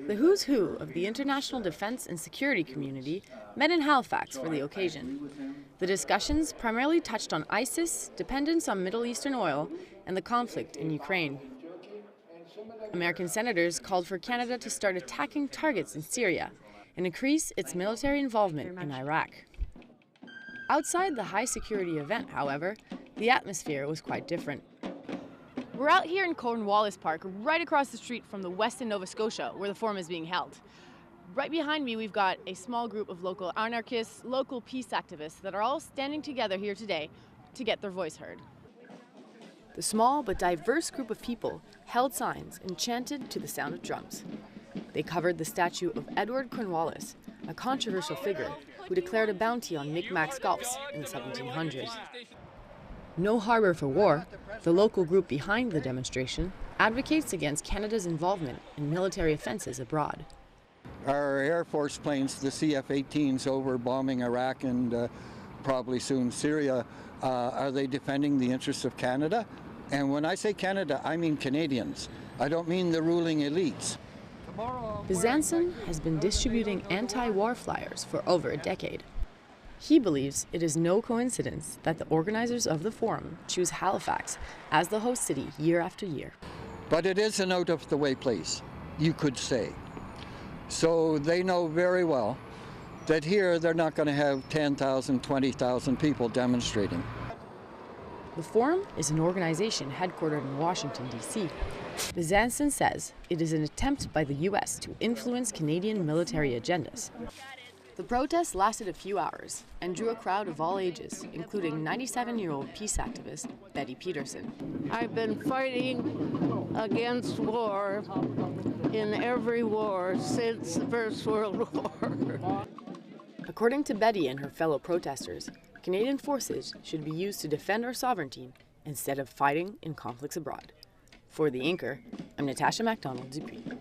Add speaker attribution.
Speaker 1: The who's who of the international defense and security community met in Halifax for the occasion. The discussions primarily touched on ISIS, dependence on Middle Eastern oil, and the conflict in Ukraine. American senators called for Canada to start attacking targets in Syria and increase its military involvement in Iraq. Outside the high-security event, however, the atmosphere was quite different. We're out here in Cornwallis Park, right across the street from the Westin Nova Scotia, where the forum is being held. Right behind me, we've got a small group of local anarchists, local peace activists that are all standing together here today to get their voice heard. The small but diverse group of people held signs and chanted to the sound of drums. They covered the statue of Edward Cornwallis, a controversial figure who declared a bounty on Mi'kmaq scalps in the 1700s. No Harbour for War, the local group behind the demonstration, advocates against Canada's involvement in military offenses abroad.
Speaker 2: Our Air Force planes, the CF-18s over bombing Iraq and probably soon Syria, are they defending the interests of Canada? And when I say Canada, I mean Canadians. I don't mean the ruling elites.
Speaker 1: Bizanson has been distributing anti-war flyers for over a decade. He believes it is no coincidence that the organizers of the forum choose Halifax as the host city year after year.
Speaker 2: But it is an out-of-the-way place, you could say. So they know very well that here they're not going to have 10,000, 20,000 people demonstrating.
Speaker 1: The forum is an organization headquartered in Washington, D.C. Bizanson says it is an attempt by the U.S. to influence Canadian military agendas. The protest lasted a few hours and drew a crowd of all ages, including 97-year-old peace activist Betty Peterson.
Speaker 3: I've been fighting against war in every war since the First World War.
Speaker 1: According to Betty and her fellow protesters, Canadian forces should be used to defend our sovereignty instead of fighting in conflicts abroad. For The Anchor, I'm Natasha MacDonald Dupuis.